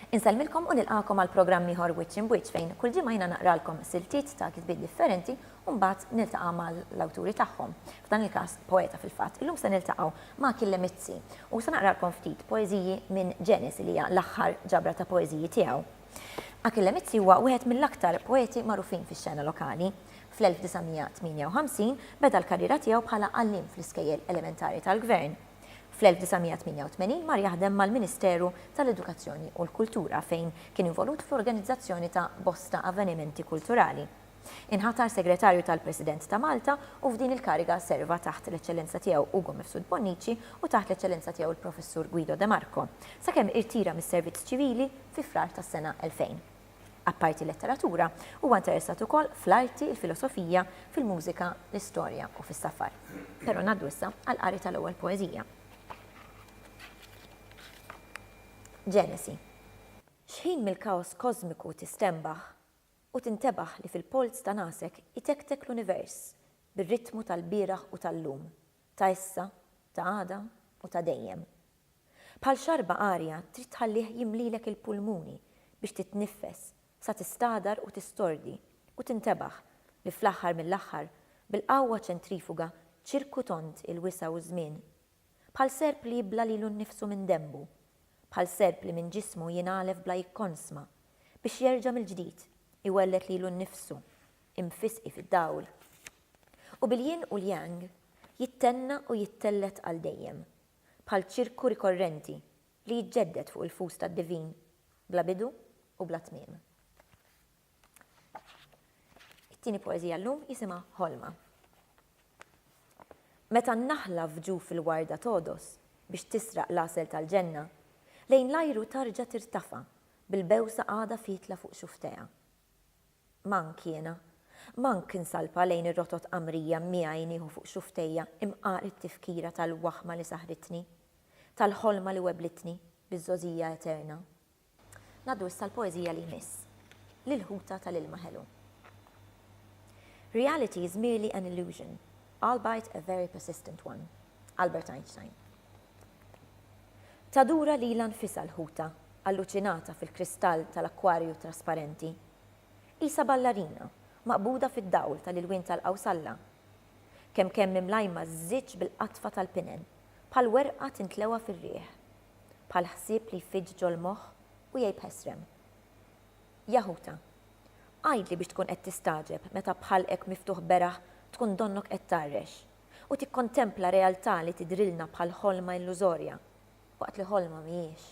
Insellmilkom u nilqakom għal programm ieħor Wiċċ in Wiċċ fejn kull ġimgħa jiena naqralkom siltiet ta' kitbiet differenti u mbagħad niltaqa' mal-awturi tagħhom. F'dan il-każ poeta fil-fatt. Illum se niltaqgħu ma' Achille Mizzi u se naqralkom ftit poeżiji minn Genesis li hija l-aħħar ġabra ta' poeżiji tiegħu. Achille Mizzi huwa wieħed mill-aktar poeti magħrufin fix-xena lokali. Fl-1958 beda l-karriera tiegħu bħala għalliem fl-iskejjel elementari tal-Gvern. Fl-1988 mar jaħdem mal-Ministeru tal-Edukazzjoni u l-Kultura fejn kien involut fl-organizzazzjoni ta' bosta avvenimenti kulturali. Inħatar segretarju tal-President ta' Malta u f'din il-kariga serva taħt l-eċċellenza tiegħu Ugo Mifsud Bonnici u taħt l-eċċellenza tiegħu il-Professur Guido De Marco, sakemm irtira mis-servizz ċivili fi frar tas-sena 2000. Apparti letteratura, huwa interessat ukoll fl-arti, il-filosofija, fil-mużika, l-istorja u fis-safar. Però ngħaddu issa għal qari tal-ewwel poeżija. Genesis. X'ħin mill-kaos kosmiku tistembaħ u tintebaħ li fil-polz ta' nasek itektek l-univers bir-ritmu tal-bieraħ u tal-lum, ta' issa, ta' għada u ta' dejjem. Bħal xarba arja trid tħallih jimlilek il-pulmuni biex titniffes sa tistadar u tistordi u tintebaħ li fl-aħħar mill-aħħar bil-qawwa ċentrifuga ċirku tont il-wisa u żmien. Bħal serp li jibla lilu nnifsu minn dembu, bħal serp li minn ġismu jingħalef bla jikkonsma biex jerġa' mill-ġdid iwellet lilu nnifsu imfisqi fid-dawl. U bil-jien u l-yang jittenna u jittellet għal dejjem bħal ċirku rikorrenti li jitġeddet fuq il-fus tad-divin bla bidu u bla tmiem. It-tieni poeżija llum jisimha Ħolma. Meta n-naħla fġu fil-warda todos biex tisraq l-asel tal-ġenna, lejn l-ajru tarġa tirtafa bil-bewsa għada fitla fuq xufteja. Mank jiena, mank insalpa lejn ir-rotot qamrija miegħi nieħu fuq xuftejja imqar it-tifkira tal-waħma li saħritni, tal-ħolma li weblitni biż-żożija eterna. Ngħaddu issa l-poeżija li jmiss, lil-ħuta tal-ilma ħelu. Reality is merely an illusion, albeit a very persistent one. Albert Einstein. Tadura li l-anfisa l-ħuta, alluċinata fil-kristall tal-akkwarju trasparenti. Isa ballarina, maqbuda fid-dawl tal-ilwin tal-qawsalla. Kemm mimlajma żżiġ bil-qatfa tal-pinen, bħal werqa tintlewa fir-rieħ, bħal ħsieb li jfiġġ ġol-moħħ u jgħid ħesrem. Jaħuta, għajdli biex tkun qed tistaġeb meta bħal hekk miftuħ beraħ tkun donnok qed tarrex u tikkontempla realtà li tidrilna bħal ħolma illużorja. Waqt li ħolma mhijiex.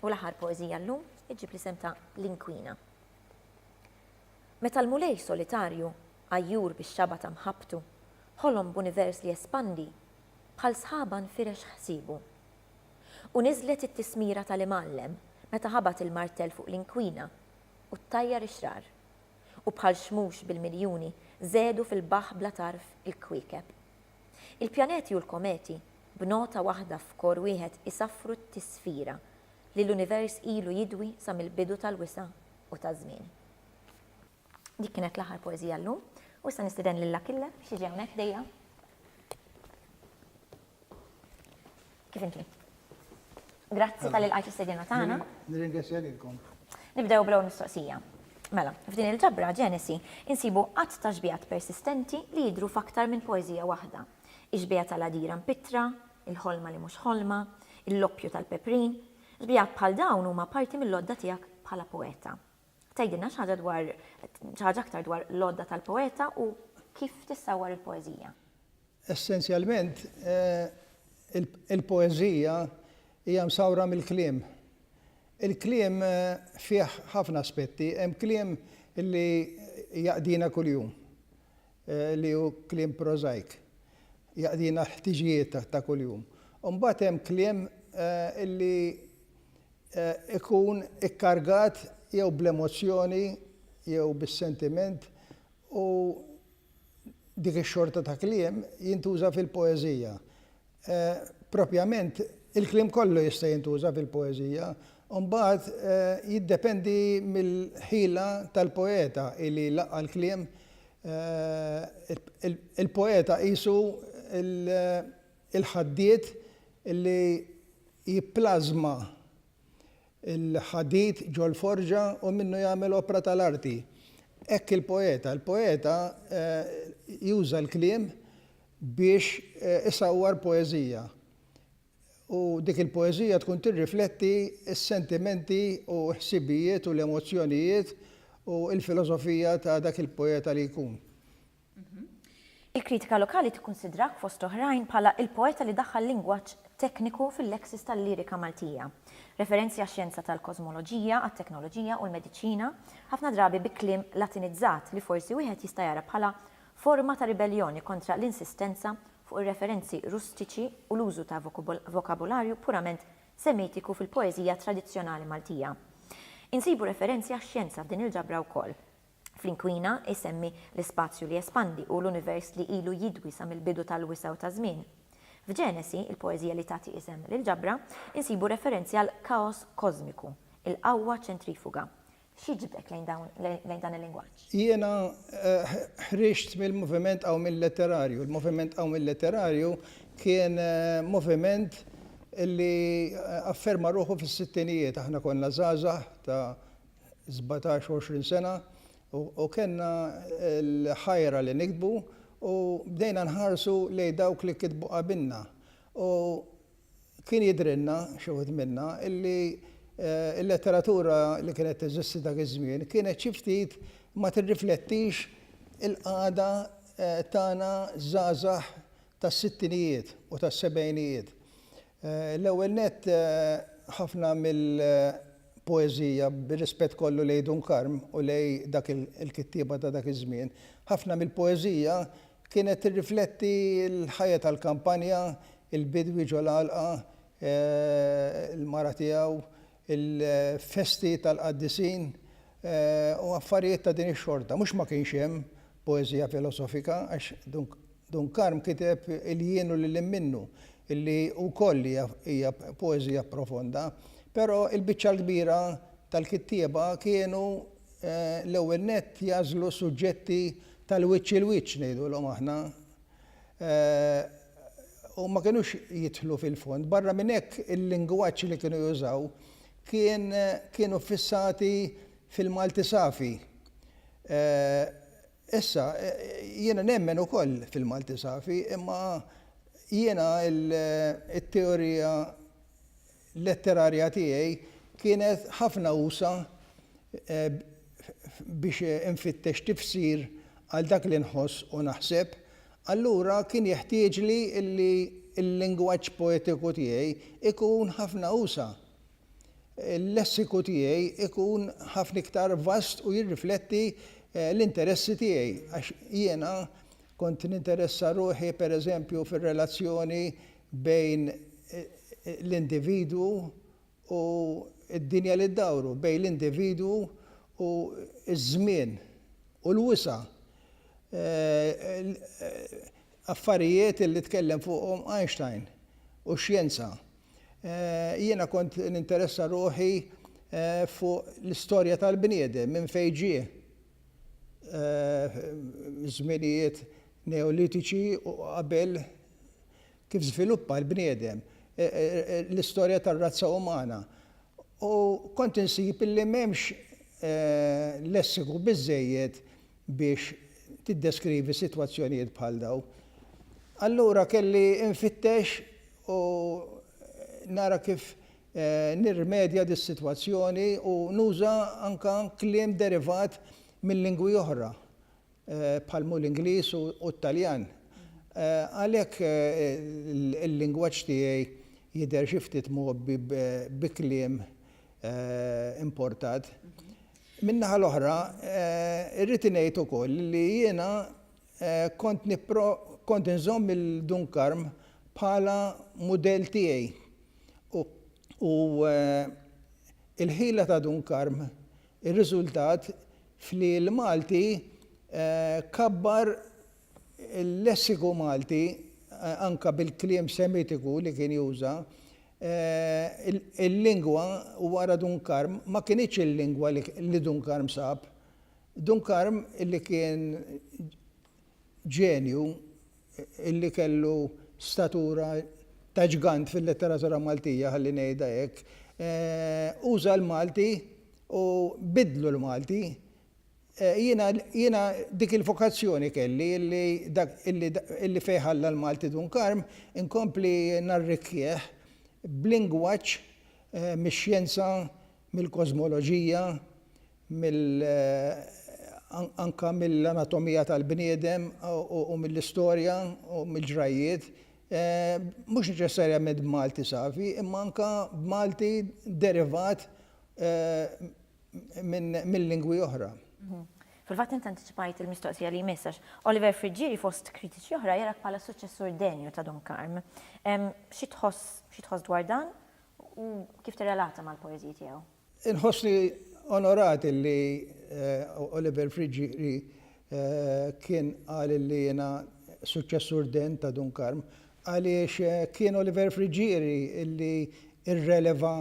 U l-aħħar poeżija llum iġġib li sem ta' l-inkwina. Meta l-mulej solitarju għajjur bix-xaba ta' mħabtu, ħolom b'univers li espandi bħal sħaba nfirex ħsibu. U niżlet it-tismira tal-imgħallem meta ħabat il-martell fuq l-inkwina u ttajjar ix-xrar. U bħal xmux bil-miljuni żedu fil-baħ bla tarf il-kwiekeb. Il-pjaneti u l-kometi b'nota waħda f'kor wieħed isaffru t-tisfira li l-univers ilu jidwi sa mill-bidu tal-wisa u taż-żmien. Dik kienet l-aħħar poeżija llum u issa nistieden lil Achille biex jiġi hawnhekk dejja. Kif inti? Grazzi tal-ilqajt is-sedjena tagħna. Nirringrazzja lilkom. Nibdew bl-ewwel mistoqsija. Mela, f'din il-ġabra Genesis insibu qatt ta' xbijat persistenti li jidhru f'aktar minn poeżija waħda. Iġbija tal-għadira mpitra, il-ħolma li mhux ħolma, il-loppju tal-peprin, ġbijat bħal dawn huma parti mill-lodda tiegħek bħala poeta. Tgħidilna xi ħaġa aktar dwar l-lodda tal-poeta u kif tissawwar il-poeżija. Essenzjalment il-poeżija hija msawra mill-kliem. Il-kliem fih ħafna aspetti, hemm kliem li jaqdina kuljum, li hu kliem prozaik. Jaqdina ħtiġijiet ta' kuljum. Mbagħad hemm kliem illi ikun ikkargat jew bl-emozzjoni jew bis-sentiment u dik ix-xorta ta' kliem jintuża fil-poeżija. Propjament il-kliem kollu jista' jintuża fil-poeżija, u mbagħad jiddependi mill-ħila tal-poeta illi laqqa l-kliem. Il-poeta qisu il-ħaddiet illi jipplazma il-ħadid ġol forġa u minnu jagħmel opra tal-arti. Ekk il-poeta juża l-kliem biex isawwar poeżija. U dik il-poeżija tkun tirrifletti s-sentimenti u ħsibijiet u l-emozzjonijiet u l-filosofija ta' dak il-poeta li jkun. Il-kritika lokali tikkunsidrak fost oħrajn bħala il-poeta li daħħal lingwaġġ tekniku fil-leksis tal-lirika Maltija. Referenzi għax-xjenza tal-kosmoloġija, għat-teknoloġija u l-mediċina, ħafna drabi bi kliem latinizzat li forsi wieħed jista' jara bħala forma ta' ribellioni kontra l-insistenza fuq ir-referenzi rustiċi u l-użu ta' vokabularju purament semitiku fil-poeżija tradizzjonali Maltija. Insibu referenzi għax-xjenza f'din il-ġabra wkoll. Fl-inkwina isemmi l-ispazju li espandi u l-univers li ilu jidwi sa mill-bidu tal-wisaw ta' żmien. F'Ġenesi, il-poeżija li tagħti isem lil-ġabra, insibu referenzi għal kaos kosmiku, il-qawwa ċentrifuga. X'jiġbdek lejn dan il-lingwaġġ? Jiena ħriġt mill-moviment aw mill-letterarju. Il-moviment aw mill-letterarju kien moviment li afferma ruħu fis-sittinijiet. Aħna konna żgħażagħ ta' 17-20 sena u kellna l-ħajra li nikbu u bdejna nħarsu lejn dawk li kitbu qabilna. U kien jidrilna xi wħud minna illi il-letteratura li kienet teżisti dak iż-żmien kienet xi ftit ma tirriflettix il-qagħda tagħna żgħażagħ tas-sittinijiet u tas-sebgħinijiet. L-ewwel nett ħafna mill-poeżija bir-rispett kollu lejn Dunkarm u lejn dak il-kittieba ta' dak iż-żmien, ħafna mill-poeżija kienet tirrifletti l-ħajja tal-kampanja, il-bidwi ġol għalqa, il-mara tiegħu, il-festi tal-qaddisin u affarijiet ta' din ix-xorta. Mhux ma kienx hemm poeżija filosofika għax Dunkarm kiteb il-jienu lil minnu illi wkoll hija poeżija profonda, però il-biċċa l-kbira tal-kittieba kienu l-ewwel nett jażlu suġġetti tal-wiċċ il-wiċċ ngħidulhom aħna u ma kinux jidħlu fil-fond. Barra minn hekk il-lingwaġġ li kienu jużaw kienu fissati fil-Malti safi. Issa, jiena nemmen ukoll fil-Malti safi, imma jiena il-teorija letterarja tiegħi kienet ħafna usa biex infittex tifsir għal dak li nħoss u naħseb, allura kien jeħtieġ li il-lingwaġġ poetiku tiegħi ikun ħafna usa. Il-lessiku tiegħi ikun ħafna iktar vast u jirrifletti l-interessi tiegħi. Għax jiena kont ninteressa ruħi pereżempju fir-relazzjoni bejn l-individwu u d-dinja li ddawru, bejn l-individwu u ż-żmien u l-wisa. Affarijiet li tkellem fuqhom Einstein u x-xjenza. Jiena kont ninteressa ruħi fuq l-istorja tal-bniedem minn fejn ġie. Żminijiet neolitiċi u qabel kif żviluppa l-bniedem, l-istorja tar-razza umana. U kont insib illi m'hemmx lessiku biżżejjed biex tiddeskrivi sitwazzjonijiet bħal daw. Allura kelli infittex u nara kif nirmedja dis-sitwazzjoni u nuża anka kliem derivat mill-lingwi oħra, bħalmu l-Ingliż u t-Taljan. Għalhekk il-lingwaġġ tiegħi jidher xi ftit mogħbi bi kliem importat. Min-naħa l-oħra, irrid ngħid ukoll li jiena kont inżomm il-Dunkarm bħala mudell tiegħi. U il-ħila ta' Dunkarm, ir-riżultat fli l-Malti kabbar il-lessiku Malti anka bil-kliem semitiku li kien juża, il-lingwa wara Dunkarm ma kienx il-lingwa li Dunkarm sab. Dunkarm illi kien ġenju, illi kellu statura ta' ġgant fil-letteratura Maltija, ħalli ngħidha hekk, uża l-Malti u bidlu l-Malti. Jiena dik il-vokazzjoni kelli illi fejħalla l-Malti Dunkarm inkompli narrikkieħ b'lingwaġġ mix-xjenza, mill-kosmoloġija, anka mill-anatomija tal-bniedem u mill-istorja u mill-ġrajiet. Mhux neċessarjament b'Malti safi, imma anka b'Malti derivat mill-lingwi oħra. Fil-fatt inti antiċipajt il-mistoqsija li jmissax, Oliver Frigieri fost kritiċi oħra jarak bħala suċċessur denju ta' Dunkarm. Xi tħoss dwar dan u kif tirrelata mal-poeżiji tiegħu? Inħossni onorat li Oliver Frigieri kien qal li jiena suċċessur den ta' Dunkarm, għaliex kien Oliver Frigieri illi irreleva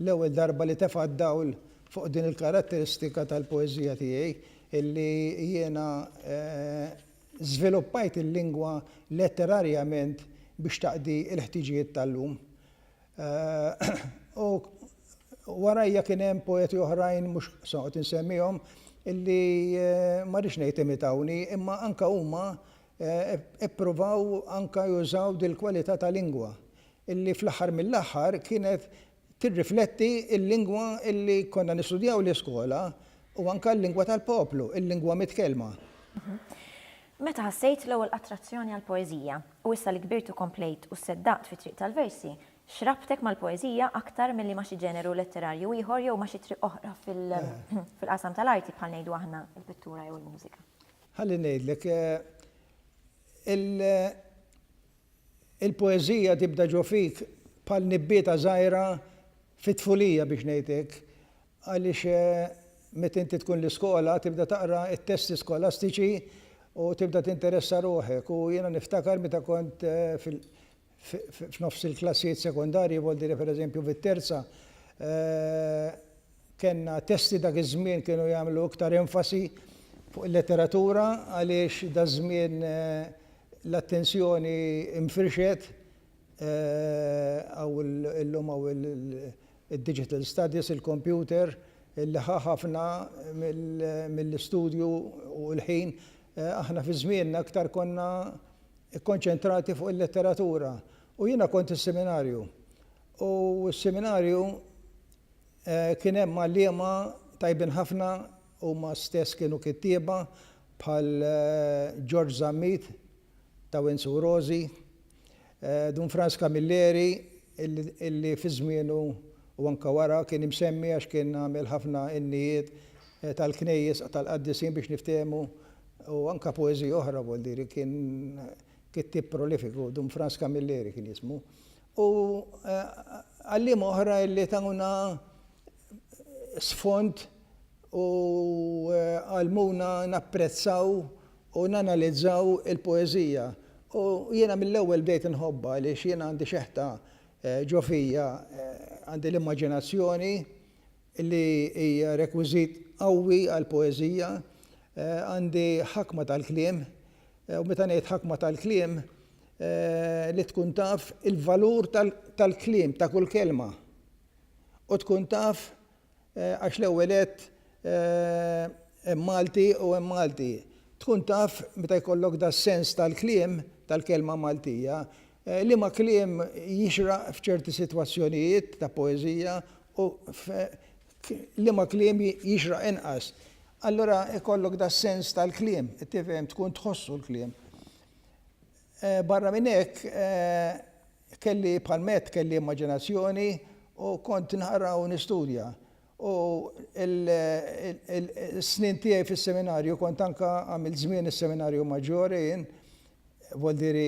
l-ewwel darba li tefa' d-dawl fuq din il-karatteristika tal-poeżija tiegħi illi jiena żviluppajt il-lingwa letterarjament biex taqdi l-ħtiġijiet tal-lum. U warajja kien hemm poeti oħrajn mhux soqgħod insemmihom illi ma rridx ngħid imitawni, imma anke huma ippruvaw anke jużaw dil-kwalità ta' lingwa illi fl-aħħar mill-aħħar kienet tirrifletti l-lingwa illi konna nistudjaw l-iskola u anke l-lingwa tal-poplu, il-lingwa mitkellma. Meta ħassejt l-ewwel attrazzjoni għall poeżija u issa li kbirt u komplejt u seddaqt fit-triq tal-versi, xrabtek mal-poeżija aktar milli ma xi ġeneru letterarju ieħor jew ma xi triq oħra fil-qasam tal-arti bħal ngħidu aħna il-pittura jew il-mużika? Ħalli ngħidlek, il-poeżija tibda ġo fik bħal nibbieta żgħira fit-tfulija biex ngħidlek, għaliex meta inti tkun l-iskola tibda taqra t-testi skolastiċi u tibda tinteressa ruħek. U jiena niftakar meta kont f'nofs il-klassijiet sekondarji, vuol dire pereżempju fit-terza, kellna testi dak iż-żmien kienu jagħmlu iktar enfasi fuq il-letteratura għaliex da żmien l-attenzjoni infirxet għaw illum għaw il-digital studies, il-computer, illi ħafna mill-istudju u l-ħin aħna fi żmienna aktar konna konċentrati fuq il-letteratura. U jiena kont is-seminarju. U s-seminarju kien hemm għalliema tajbin ħafna u ma stess kienu kittieba bħal George Zammit, ta' Winsu Rosi, Dun Franz Camilleri, illi fi żmienu u anka wara kien imsemmi għax kien għamel ħafna innijiet tal-knejjes tal-qaddisin biex niftehmu u anka poeżija oħra vuol dire kien kittib prolifiku, Dun Franz Camilleri kien jismu. U għalliema oħra illi tagħuna sfond u għalmuna napprezzaw u nanalizzaw il-poeżija. U jiena mill-ewwel bdejt inħobba għaliex jiena għandi xeħta ġo fija, għandi l-immaġinazzjoni li hija rekwiżit qawwi għall-poeżija, għandi ħakma tal-kliem, u meta ngħid ħakma tal-kliem li tkun taf il-valur tal-kliem ta' kull kelma. U tkun taf għax l-ewwel Malti u hemm Malti. Tkun taf meta jkollok da sens tal-kliem tal-kelma Maltija, li ma kliem jixraq f'ċerti sitwazzjonijiet ta' poeżija u li ma kliem jixraq inqas. Allora ikollok da sens tal-kliem, tifhem tkun tħossu l-kliem. Barra minn hekk kelli bħalmet kelli immaġinazzjoni u kont nħarra u nistudja. U l-snin tiegħi fis-seminarju kont anka għamil żmien is-seminarju maġġori, vuol dire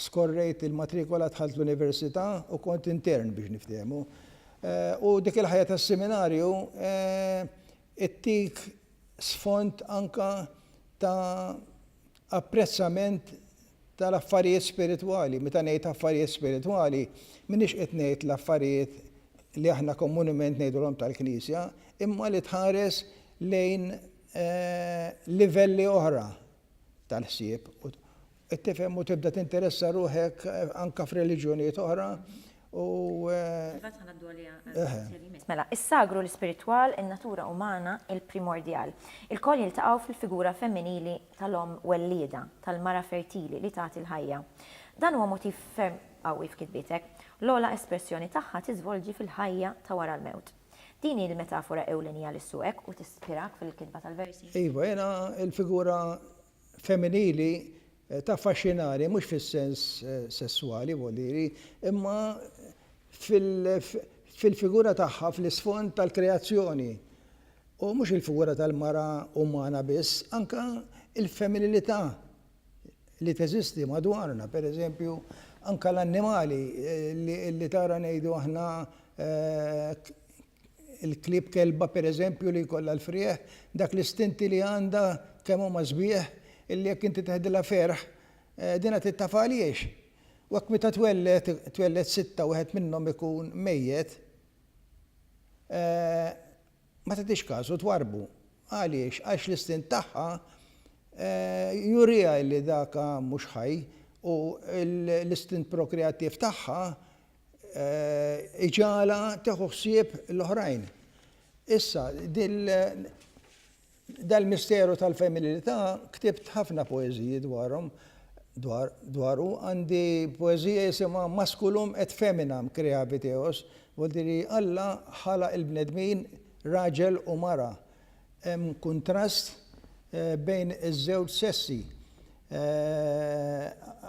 skorrejt il-matrikola dħalt l-università u kont intern biex niftehmu. U dik il-ħajja tas-seminarju ittik sfond anka ta' apprezzament tal-affarijiet spiritwali. Meta ngħid affarijiet spiritwali, m'iniex qed ngħid l-affarijiet li aħna komunement ngħidulhom tal-Knisja, imma li tħares lejn livelli oħra tal-ħsieb. tifhem u tibda tinteressa ruħek anka f'reliġjonijiet oħra u Mela, is-sagru l-ispiritwal, in-natura umana, il-primordjal. Il-koll jiltaqgħu fil-figura femminili tal-om wellieda, tal-mara fertili li tagħti l-ħajja. Dan huwa motiv ferm qawwi f'kitbietek, l-ogħla espressjoni tagħha tiżvolġi fil-ħajja ta' wara l-mewt. Din hi l-metafora ewlenija li suqek u tispirak fil-kitba tal-versi. Iva, jena il-figura femminili ta' affaxxinari, mhux fis-sens sessuali voliri, imma fil-figura tagħha fl-isfond tal-kreazzjoni. U mhux il-figura tal-mara umana biss, anka il-femminilità li teżisti madwarna, per eżempju, anka l-annimali li tara ngħidu aħna il-klib kelba per eżempju li jkollha l-frieħ, dak l-istinti li għandha kemm huma sbieħ illi jekk inti teħdilha ferħ dina tittafaliex. U hekk meta twellet sitta wieħed minnhom ikun mejjed, ma tagħtix kasu twarbu. Għaliex għax l-istint tagħha jurija li daka mhux ħaj u l-istint prokreattiv tagħha iġala teħu ħsieb l-oħrajn. Issa, dal-misteru tal-femminilità ktibt ħafna poeżiji dwaru, għandi poeżija jisimha Masculum et Feminam Creaviteos, vuol diri Alla ħala il-bnedmin raġel u mara. Hemm kontrast bejn iż-żewġ sessi.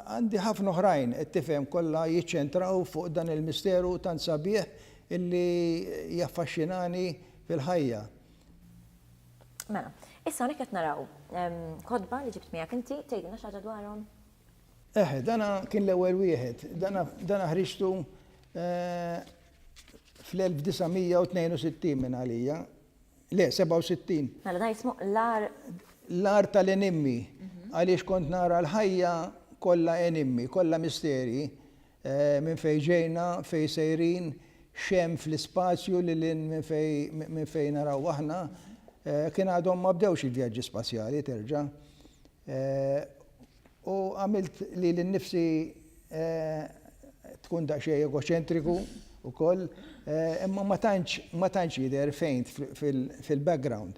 Għandi ħafna oħrajn tifhem kollha jiċċentraw fuq dan il-misteru tant sabiħ illi jaffaxxinani fil-ħajja. Mela, issa hawnhekk qed naraw kodba li ġibt miegħek inti tgħidilna xi ħaġa dwarhom. Dana kien l-ewwel wieħed, dana ħriġtu fl-1962 minn għalija. Le, 67. Mela da jismu L-art tal-enimmi. Għaliex kont nara l-ħajja kollha enimmi, kollha misteri, minn fejn ġejna, fejn sejrin, xem fl-ispazju li minn fejn naraw aħna, kien għadhom ma bdewx il-vjaġġi spazjali terġa'. U għamilt li l-nifsi tkun daqsxejn egoċentriku ukoll, imma ma tantx jidher fejn fil-background.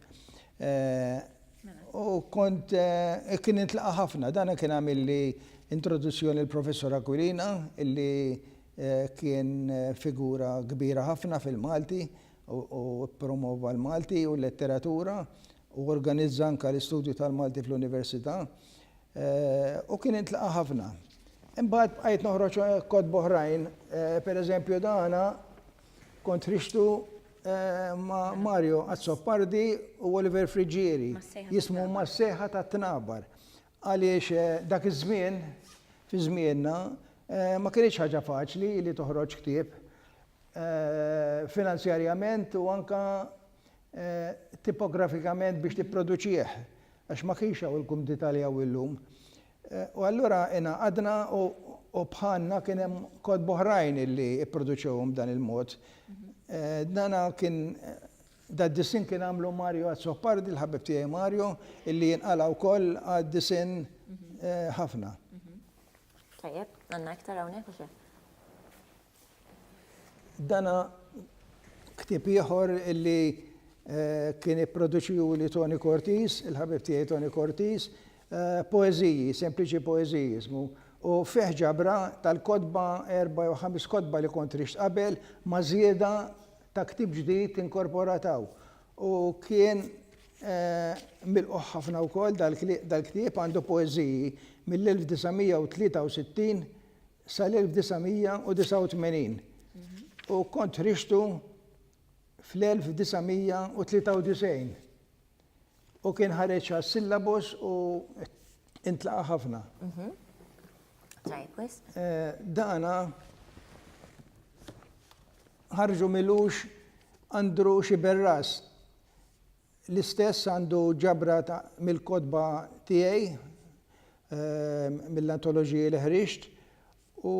U kont kien intlaqa ħafna, dana kien għamil li introduzzjoni l-professor Aquilina, illi kien figura kbira ħafna fil-Malti u promova l-Malti u l-letteratura u organizza anka l-istudju tal-Malti fl-Università u kien intlaqa ħafna. Imbagħad bqajt noħroġ kotba oħrajn, pereżempju dana kont ħriġtu ma' Mario Azzopardi u Oliver Frigieri, jismu Mas-Seħħa tat-Tnabar. Għaliex dak iż-żmien, fi żmienna, ma kienx ħaġa faċli li toħroġ ktieb finanzjarjament u anka tipografikament biex tipproduċih, għax ma kienx hawn il-kum d'Italja u llum. U allura għadna u bħalna kien hemm kotba oħrajn illi ipproduċewhom dan il-mod. Dana kien dad-disin kien għamlu Mario Azzopardi, l-ħabib tiegħi Mario, illi jinqala wkoll għad-disin ħafna. Tajjeb, għandna iktar hawnhekk u xejn. Dana ktieb ieħor illi kien ipproduċiju li Tony Curtis, il-ħabib tiegħi Tony Curtis, poeżiji, sempliċi poeżiji ismu. U fih ġabra tal-kodba 4 u 5 kodba li kont rixt qabel ma' żieda ta' ktib ġdid inkorporataw. U kien milquh ħafna wkoll dal-ktieb għandu poeżiji mill-1963 sal-1989. U kont ħriġtu fl-1993. U kien ħareġ għas-syllabus u intlaqa ħafna. Dana ħarġu milux Andrew Xiberras. L-istess għandu ġabra mill-kodba tiegħi mill-antoloġija li ħriġt u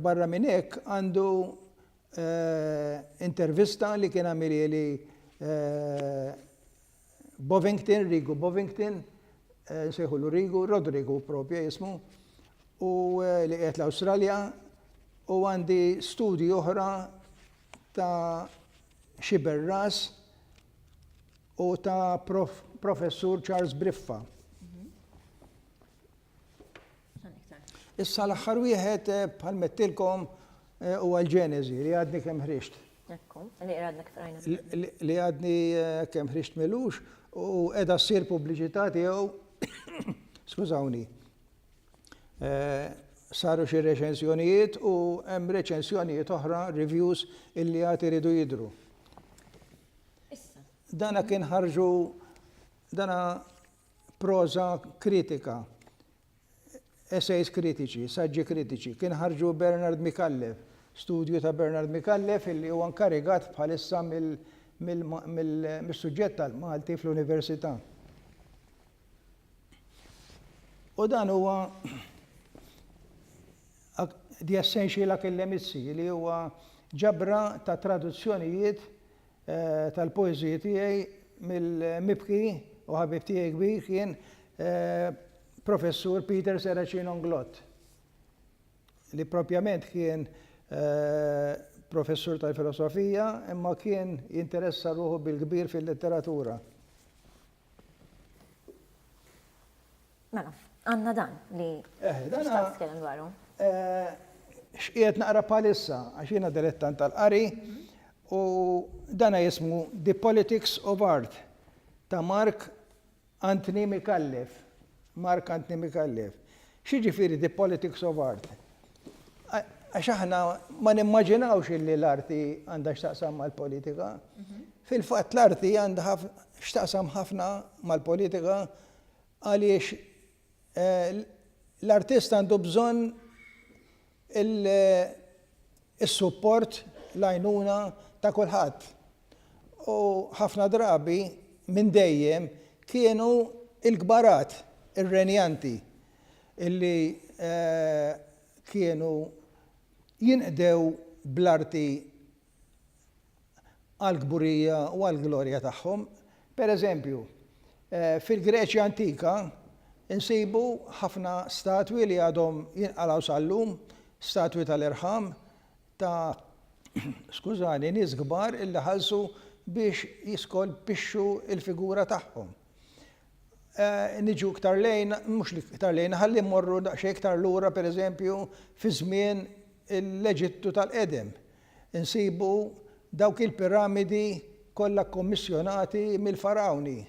barra minn hekk għandu intervista li kien għamili li Bovington, Rigo Bovington, nsejħu Rodrigo propja jismu, u li qiegħed l-Awstralja, u għandi studji oħra ta' Xiberras u ta' professur Charles Briffa. Issa l-aħħar wieħed bħal mettilkom u għal-Ġenesi li għadni kemm ħriġt. Li għadni kemm ħriġt milux u qiegħda ssir pubbliċità tiegħu, skużawni, saru xi reċensjonijiet u hemm reċensjonijiet oħra, reviews illi għad iridu jidhru. Dana kien ħarġu dana proza kritika, essays kritiċi, saġġi kritiċi, kien ħarġu Bernard Micallef, studju ta' Bernard Micallef illi huwa nkarigat bħalissa mill-suġġett tal-Malti fl-Università. U dan huwa The Essential Academici li huwa ġabra ta' traduzzjonijiet tal-poeżiji tiegħi mill-mibki u ħabib tiegħi kbir kien professur Peter Seracino Glott, li propjament kien professur tal-filosofija imma kien jinteressa ruħu bil-kbir fil-letteratura. Mela, għandna dan li x'taqt tkellem dwaru. X'qiegħed naqra bħalissa għax jiena dilettant tal-qari u dana jismu The Politics of Art ta' Mark Antony Micallef. Mark Antony Micallef. Xi ġifieri The Politics of Art? Għax aħna ma nimmaġinawx illi l-arti għandha x'taqsam mal-politika. Fil-fatt l-arti għandha x'taqsam ħafna mal-politika għaliex l-artist għandu bżonn il-support l-għajnuna ta' kulħadd. U ħafna drabi minn dejjem kienu il-kbarat, ir-renjanti, illi kienu jinqdew bl-arti għal-gburija u għal-glorja tagħhom. Per eżempju, fil-Greċja antika insibu ħafna statwi li għadhom jinqalgħu sal-lum, statwi tal-irħam ta' skużani, nies kbar illi ħallsu biex jiskolpixxu il-figura tagħhom. Niġu iktar lejn, mhux li iktar lejn, ħalli mmorru daqsxejn iktar lura pereżempju fi żmien l-Eġittu tal-qedem. Insibu dawk il-piramidi kollha kommissjonati mill-farawni.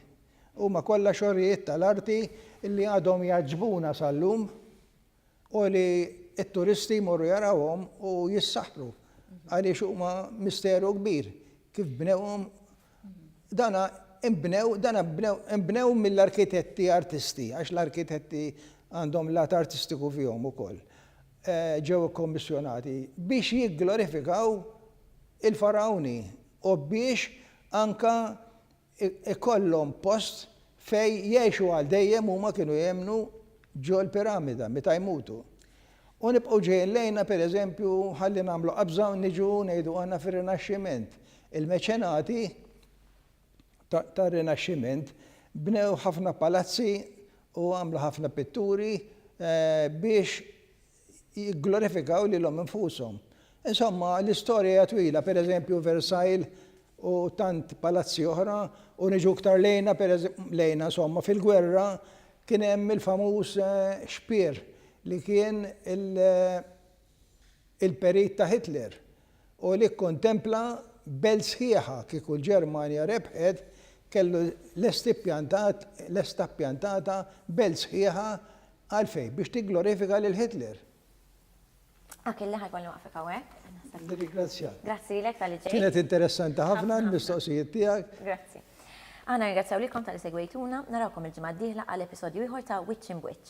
Huma kollha xorrijiet tal-arti illi għadhom jaġbuna sal-lum u li t-turisti jmorru jarawhom u jissaħru għaliex huma misteru kbir kif bnewhom dana imbnew mill-arkitetti artisti, għax l-arkitetti għandhom lat artistiku fihom ukoll. Ġew kommissjonati biex jigglorifikaw il-farawni u biex anka ikollhom post fej jgħixu għal dejjem huma kienu jemnu ġo l-piramida meta jmutu. U nibqgħu ġejjin lejna pereżempju ħalli nagħmlu qabża u niġu ngħidu għandna fir-Rinaxximent. Il-meċenati tar-Rinaxximent bnew ħafna palazzi u għamlu ħafna pitturi biex jigglorifikaw lilhom infushom. Insomma, l-istorja twila, pereżempju Versailles u tant palazzi oħra u niġu iktar lejna insomma fil-gwerra kien hemm il-famuż Speer li kien il-perit ta' Hitler u li kontempla belt sħiħa kieku l-Ġermanja rebħet kellu l-esta ppjantata belt sħiħa għalfejn biex tigglorifika lil Hitler. Kelli ħajkolli waqfek hawnhekk. Grazie. Grazzi lek tal-li ġej. Kienet interessanti ħafna l-mistoqsijiet tiegħek. Grazzi. Għana ringrazzjaw likom tal-li segwejtuna, narawkom il-ġimgħa d-dieħla għal episodju ieħor ta' Wiċċ in Wiċċ.